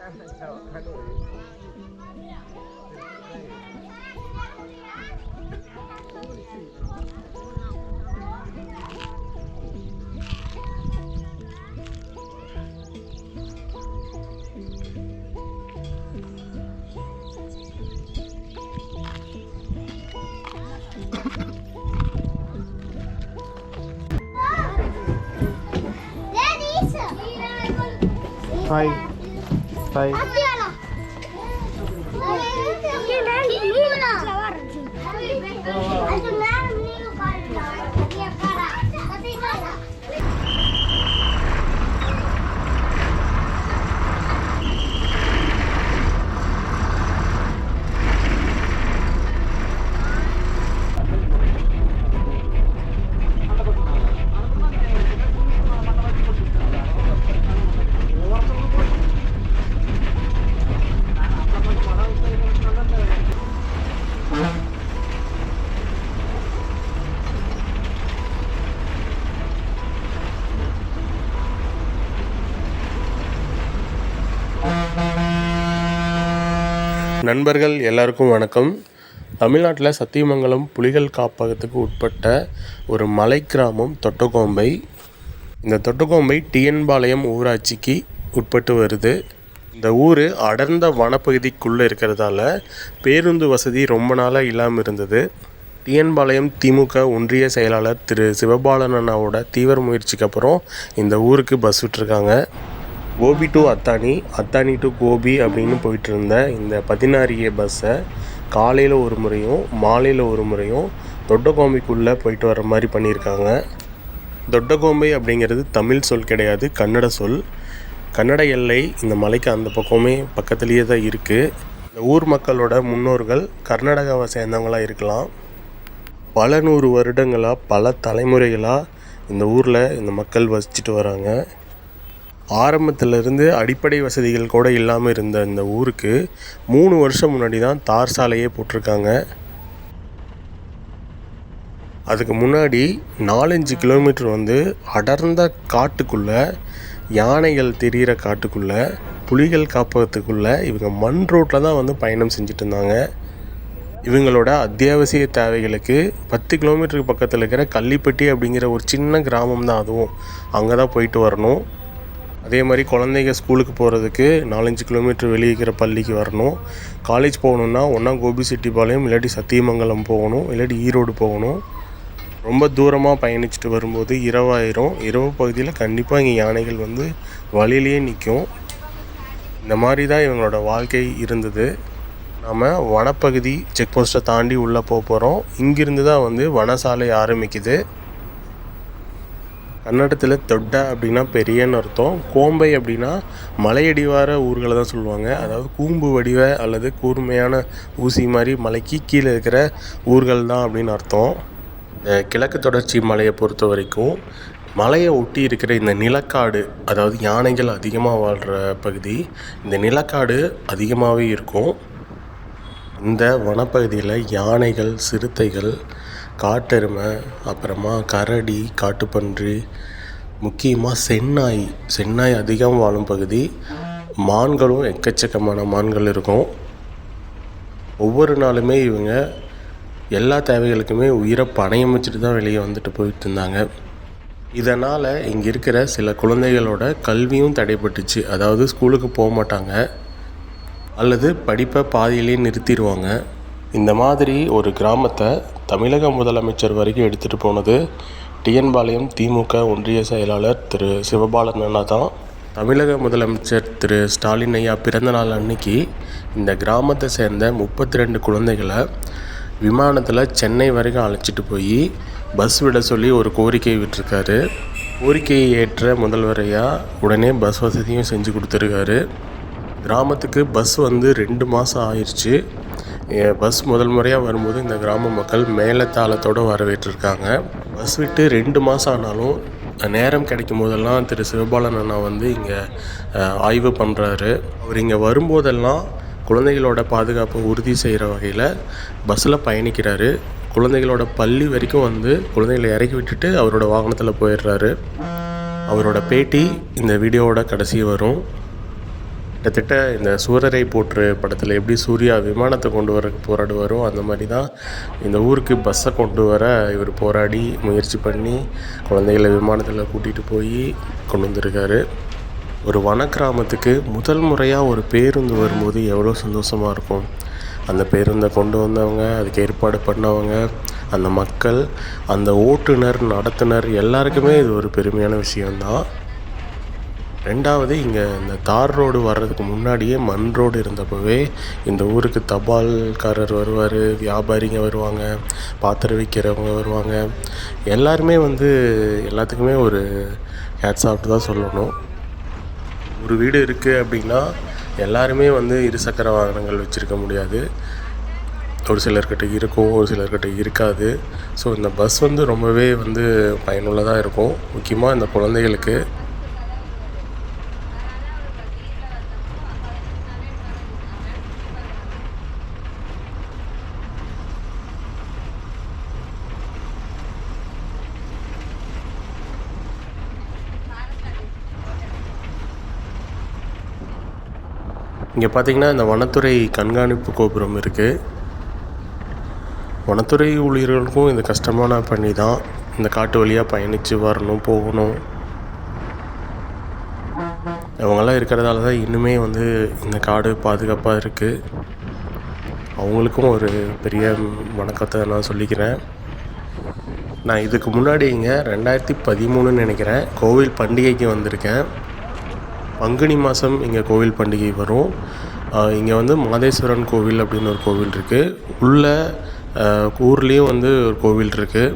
Hi. Hi. நண்பர்கள் எல்லாருக்கும் வணக்கம். தமிழ்நாட்டில் சத்தியமங்கலம் புலிகள் காப்பகத்துக்கு உட்பட்ட ஒரு மலை கிராமம் தொட்டகோம்பை. இந்த தொட்டகோம்பை டிஎன்பாளையம் ஊராட்சிக்கு உட்பட்டு வருது. இந்த ஊர் அடர்ந்த வனப்பகுதிக்குள்ளே இருக்கிறதால பேருந்து வசதி ரொம்ப நாளாக இல்லாமல் இருந்தது. டிஎன்பாளையம் திமுக ஒன்றிய செயலாளர் திரு சிவபாலன் அண்ணாவோட தீவிர முயற்சிக்கு அப்புறம் இந்த ஊருக்கு பஸ் விட்டுருக்காங்க. கோபி டு அத்தானி, அத்தானி டு கோபி அப்படின்னு போயிட்டு இருந்த இந்த 16A பஸ்ஸை காலையில் ஒரு முறையும் மாலையில் ஒரு முறையும் தொட்டகோம்பைக்குள்ளே போயிட்டு வர மாதிரி பண்ணியிருக்காங்க. தொட்டகோம்பை அப்படிங்கிறது தமிழ் சொல் கிடையாது, கன்னட சொல். கன்னட எல்லை இந்த மலைக்கு அந்த பக்கமே பக்கத்துலேயே தான் இருக்குது. இந்த ஊர் மக்களோட முன்னோர்கள் கர்நாடகாவை சேர்ந்தவங்களாக இருக்கலாம். பல 100 வருடங்களாக பல தலைமுறைகளாக இந்த ஊரில் இந்த மக்கள் வசிச்சுட்டு வராங்க. ஆரம்பத்திலிருந்து அடிப்படை வசதிகள் கூட இல்லாமல் இருந்த இந்த ஊருக்கு 3 வருஷம் முன்னாடி தான் தார் சாலையே போட்டிருக்காங்க. அதுக்கு முன்னாடி 4-5 கிலோமீட்டர் அடர்ந்த காட்டுக்குள்ளே, யானைகள் தெரிகிற காட்டுக்குள்ளே, புலிகள் காப்பகத்துக்குள்ளே இவங்க மண் ரோட்டில் தான் பயணம் செஞ்சுட்டு இருந்தாங்க. இவங்களோட அத்தியாவசிய தேவைகளுக்கு 10 கிலோமீட்டருக்கு பக்கத்தில் இருக்கிற கள்ளிப்பட்டி அப்படிங்கிற ஒரு சின்ன கிராமம் தான், அதுவும் அங்கே தான் போயிட்டு வரணும். அதே மாதிரி குழந்தைங்க ஸ்கூலுக்கு போகிறதுக்கு 4-5 கிலோமீட்டர் வெளியே இருக்கிற பள்ளிக்கு வரணும். காலேஜ் போகணுன்னா ஒன்றா கோபிச்செட்டிப்பாளையம் இல்லாட்டி சத்தியமங்கலம் போகணும், இல்லாட்டி ஈரோடு போகணும். ரொம்ப தூரமாக பயணிச்சுட்டு வரும்போது இரவாயிரும். இரவு பகுதியில் கண்டிப்பாக இங்கே யானைகள் வழியிலேயே நிற்கும். இந்த மாதிரி தான் இவங்களோட வாழ்க்கை இருந்தது. நாம் வனப்பகுதி செக் போஸ்ட்டை தாண்டி உள்ளே போகிறோம். இங்கிருந்து தான் வனசாலை ஆரம்பிக்குது. கன்னடத்தில் தொட்ட அப்படின்னா பெரியன்னு அர்த்தம். கோம்பை அப்படின்னா மலையடிவார ஊர்களை தான் சொல்லுவாங்க. அதாவது கூம்பு வடிவ அல்லது கூர்மையான ஊசி மாதிரி மலைக்கு கீழே இருக்கிற ஊர்கள் தான் அப்படின்னு அர்த்தம். இந்த கிழக்கு தொடர்ச்சி மலையை பொறுத்த வரைக்கும் மலையை ஒட்டி இருக்கிற இந்த நிலக்காடு, அதாவது யானைகள் அதிகமாக வாழ்கிற பகுதி, இந்த நிலக்காடு அதிகமாகவே இருக்கும். இந்த வனப்பகுதியில் யானைகள், சிறுத்தைகள், காட்டெருமை, அப்புறமா கரடி, காட்டுப்பன்றி, முக்கியமாக செந்நாய் அதிகம் வாழும் பகுதி. மான்களும் எக்கச்சக்கமான மான்கள் இருக்கும். ஒவ்வொரு நாளுமே இவங்க எல்லா தேவைகளுக்குமே உயிரை பணயம் வச்சுட்டு தான் வெளியே போயிட்டு இருந்தாங்க. இதனால் இங்கே இருக்கிற சில குழந்தைகளோட கல்வியும் தடைப்பட்டுச்சு. அதாவது ஸ்கூலுக்கு போக மாட்டாங்க அல்லது படிப்பை பாதியிலே நிறுத்திடுவாங்க. இந்த மாதிரி ஒரு கிராமத்தை தமிழக முதலமைச்சர் வரைக்கும் எடுத்துகிட்டு போனது டிஎன்பாளையம் திமுக ஒன்றிய செயலாளர் திரு சிவபாலன் அண்ணா தான். தமிழக முதலமைச்சர் திரு ஸ்டாலின் ஐயா பிறந்தநாள் அன்னைக்கு இந்த கிராமத்தை சேர்ந்த 32 குழந்தைகளை விமானத்தில் சென்னை வரைக்கும் அழைச்சிட்டு போய் பஸ் விட சொல்லி ஒரு கோரிக்கையை விட்டுருக்காரு. கோரிக்கையை ஏற்ற முதல்வர் ஐயா உடனே பஸ் வசதியும் செஞ்சு கொடுத்துருக்காரு. கிராமத்துக்கு பஸ் 2 மாதம் ஆயிடுச்சு. பஸ் முதல் முறையாக வரும்போது இந்த கிராம மக்கள் மேலத்தாளத்தோடு வரவேற்றிருக்காங்க. பஸ் விட்டு 2 மாதம் ஆனாலும் நேரம் கிடைக்கும் போதெல்லாம் திரு சிவபாலன் அண்ணா இங்கே ஆய்வு பண்ணுறாரு. அவர் இங்கே வரும்போதெல்லாம் குழந்தைகளோட பாதுகாப்பை உறுதி செய்கிற வகையில் பஸ்ஸில் பயணிக்கிறாரு. குழந்தைகளோட பள்ளி வரைக்கும் குழந்தைகளை இறக்கி விட்டுட்டு அவரோட வாகனத்தில் போயிடுறாரு. அவரோட பேட்டி இந்த வீடியோவோட கடைசி வரும். கிட்டத்தட்ட இந்த சூரரை போற்று படத்தில் எப்படி சூர்யா விமானத்தை கொண்டு வர போராடுவாரோ அந்த மாதிரி தான் இந்த ஊருக்கு பஸ்ஸை கொண்டு வர இவர் போராடி முயற்சி பண்ணி குழந்தைகளை விமானத்தில் கூட்டிகிட்டு போய் கொண்டு வந்திருக்காரு. ஒரு வன கிராமத்துக்கு முதல் முறையாக ஒரு பேருந்து வரும்போது எவ்வளோ சந்தோஷமாக இருக்கும். அந்த பேருந்தை கொண்டு வந்தவங்க, அதுக்கு ஏற்பாடு பண்ணவங்க, அந்த மக்கள், அந்த ஓட்டுநர், நடத்துனர் எல்லாருக்குமே இது ஒரு பெருமையான விஷயந்தான். ரெண்டாவது, இங்கே இந்த தார் ரோடு வர்றதுக்கு முன்னாடியே மண் ரோடு இருந்தப்பவே இந்த ஊருக்கு தபால்காரர் வருவார், வியாபாரிங்க வருவாங்க, பாத்திரம் விற்கிறவங்க வருவாங்க. எல்லாருமே எல்லாத்துக்குமே ஒரு ஹேட்ஸ் ஆஃப் தான் சொல்லணும். ஒரு வீடு இருக்குது அப்படின்னா எல்லாருமே இருசக்கர வாகனங்கள் வச்சுருக்க முடியாது. ஒரு சிலர்கிட்ட இருக்கும், ஒரு சிலர்கிட்ட இருக்காது. ஸோ இந்த பஸ் ரொம்பவே பயனுள்ளதாக இருக்கும், முக்கியமாக இந்த குழந்தைகளுக்கு. இங்கே பார்த்திங்கன்னா இந்த வனத்துறை கண்காணிப்பு கோபுரம் இருக்குது. வனத்துறை ஊழியர்களுக்கும் இது கஷ்டமான பணி தான். இந்த காட்டு வழியாக பயணித்து வரணும், போகணும். அவங்கெல்லாம் இருக்கிறதால தான் இன்னுமே இந்த காடு பாதுகாப்பாக இருக்குது. அவங்களுக்கும் ஒரு பெரிய வணக்கத்தை நான் சொல்லிக்கிறேன். நான் இதுக்கு முன்னாடி இங்கே 2013 நினைக்கிறேன் கோவில் பண்டிகைக்கு வந்திருக்கேன். பங்குனி மாதம் இங்கே கோவில் பண்டிகை வரும். இங்கே மாதேஸ்வரன் கோவில் அப்படின்னு ஒரு கோவில் இருக்குது. உள்ள ஊர்லேயும் ஒரு கோவில் இருக்குது.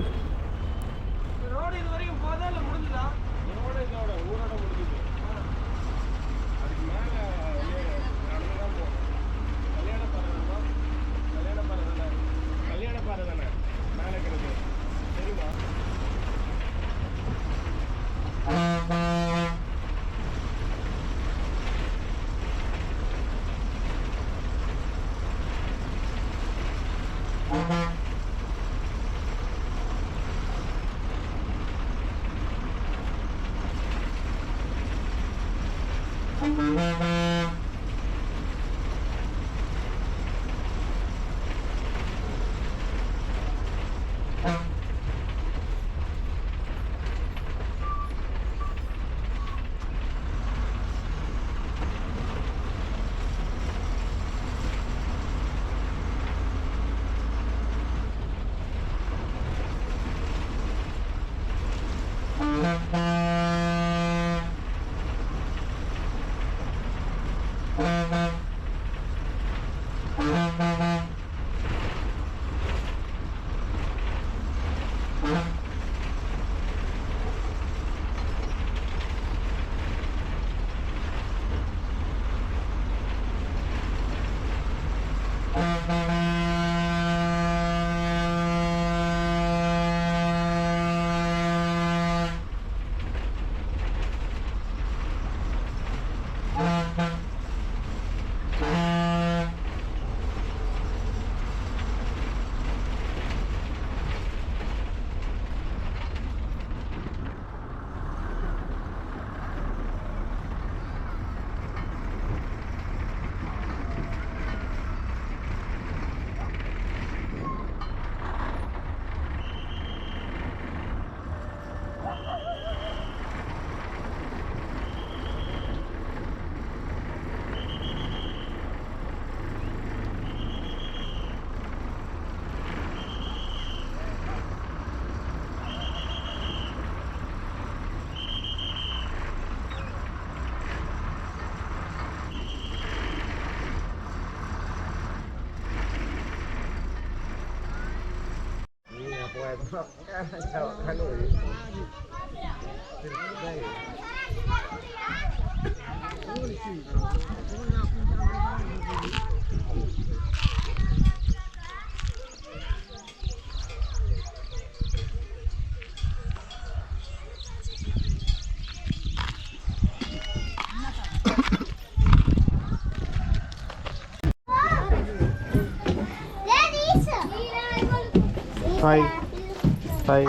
Hi. Hi.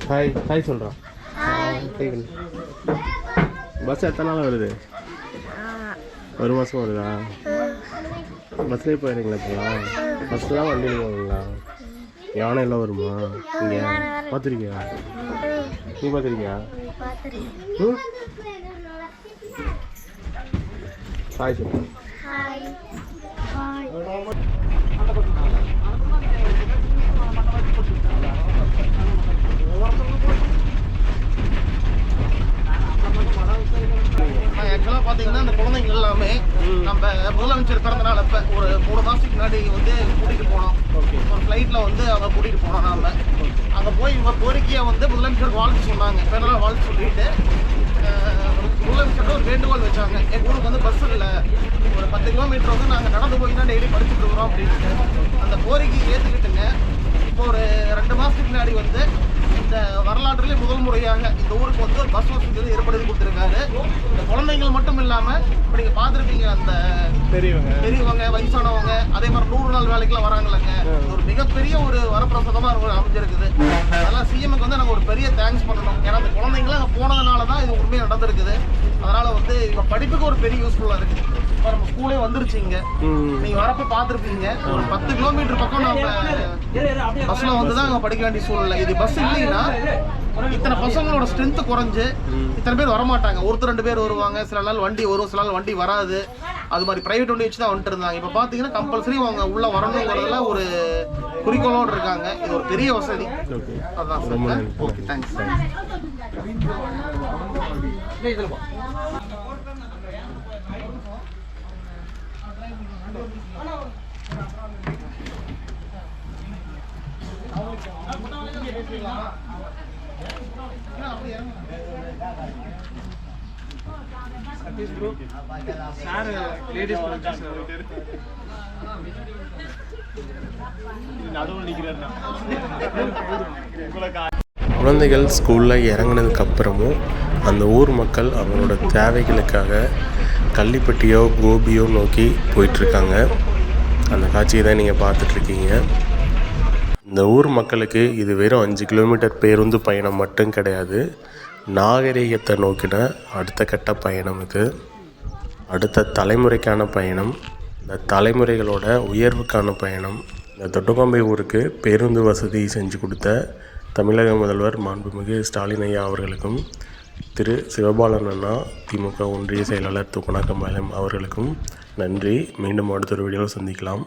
ஹாய் ஹாய் சொல்கிறான். பஸ் எத்தனை நாள் வருது? ஒரு மாதம் வருதா? பஸ்லேயே போயிருங்களா இப்போலாம்? பஸ்லாம் வண்டியில் போவீங்களா? யானை எல்லாம் வருமா இங்கே? பார்த்துருக்கியா? நீ பார்த்துருக்கியா? ம் ஹாய் சொல்லு. ஆக்சுவலாக பார்த்தீங்கன்னா இந்த குழந்தைங்க எல்லாமே நம்ம முதலமைச்சர் பிறந்த நாள் அப்போ ஒரு 3 மாதத்துக்கு முன்னாடி வந்து கூட்டிகிட்டு போனோம். ஒரு ஃப்ளைட்டில் வந்து அவங்க கூட்டிகிட்டு போனோம். நாம் அங்கே போய் இவங்க கோரிக்கையாக வந்து முதலமைச்சருக்கு வாழ்த்து சொன்னாங்க. பிறந்தநாள் வாழ்த்து சொல்லிட்டு முதலமைச்சர்கிட்ட ஒரு வேண்டுகோள் வச்சாங்க. எங்கள் ஊருக்கு வந்து பஸ் இல்லை, ஒரு 10 கிலோமீட்டர் வந்து நாங்கள் நடந்து போய் தான் டெய்லி படிச்சுட்டு இருக்கிறோம் அப்படின்ட்டு அந்த கோரிக்கையை ஏற்றுக்கிட்டுங்க. இப்போ ஒரு 2 மாதத்துக்கு முன்னாடி வந்து இந்த வரலாற்றிலே முதல் முறையாக இந்த ஊருக்கு வந்து ஒரு பஸ் வசதி ஏற்படுத்தி கொடுத்துருக்காரு. இந்த குழந்தைகள் மட்டும் இல்லாமல் இப்போ நீங்கள் பார்த்துருப்பீங்க, அந்த பெரியவங்க வயசானவங்க அதே மாதிரி 100 நாள் வேலைக்கெல்லாம் வராங்களங்க. ஒரு மிகப்பெரிய ஒரு வரப்பிரசாதமாக அமைஞ்சிருக்குது. அதெல்லாம் சிஎம்க்கு வந்து நாங்கள் ஒரு பெரிய தேங்க்ஸ் பண்ணணும். ஏன்னா அந்த குழந்தைங்களாம் அங்கே போனதுனால தான் இது உண்மையாக நடந்திருக்குது. அதனால் வந்து இவங்க படிப்புக்கு ஒரு பெரிய யூஸ்ஃபுல்லாக இருக்குது. இப்போ நம்ம ஸ்கூலே வந்துருச்சு இங்கே. நீங்கள் வரப்போ பார்த்துருப்பீங்க, ஒரு 10 கிலோமீட்டர் பக்கம் நம்ம பஸ்ஸில் வந்து தான் அங்கே படிக்க வேண்டிய சூழ்நிலை. இது பஸ் இல்லைன்னா இத்தனை பசங்களோட ஸ்ட்ரென்த்து குறைஞ்சு இத்தனை பேர் வரமாட்டாங்க. ஒருத்தர் 2 பேர் வருவாங்க, சில நாள் வண்டி வரும், சில நாள் வண்டி வராது. அது மாதிரி ப்ரைவேட் வண்டி வச்சு தான் வந்துட்டு இருந்தாங்க. இப்போ பார்த்தீங்கன்னா கம்பல்சரி அவங்க உள்ளே வரணுங்கிறதுல ஒரு குறிக்கோளோடு இருக்காங்க. இது ஒரு பெரிய வசதி. அதுதான் சார். Okay, thanks. குழந்தைகள் ஸ்கூலில் இறங்கினதுக்கப்புறமும் அந்த ஊர் மக்கள் அவங்களோட தேவைகளுக்காக கள்ளிப்பட்டியோ கோபியோ நோக்கி போயிட்டுருக்காங்க. அந்த காட்சியை தான் நீங்கள் பார்த்துட்ருக்கீங்க. இந்த ஊர் மக்களுக்கு இது வெறும் 5 கிலோமீட்டர் பேருந்து பயணம் மட்டும் கிடையாது, நாகரிகத்தை நோக்கின அடுத்த கட்ட பயணம். இது அடுத்த தலைமுறைக்கான பயணம், இந்த தலைமுறைகளோட உயர்வுக்கான பயணம். இந்த தொட்டுக்கோம்பை ஊருக்கு பேருந்து வசதி செஞ்சு கொடுத்த தமிழக முதல்வர் மாண்புமிகு ஸ்டாலின் ஐயா அவர்களுக்கும், திரு சிவபாலன் அண்ணா திமுக ஒன்றிய செயலாளர் தூக்கநாக்கம் அவர்களுக்கும் நன்றி. மீண்டும் அடுத்த ஒரு வீடியோவில் சந்திக்கலாம்.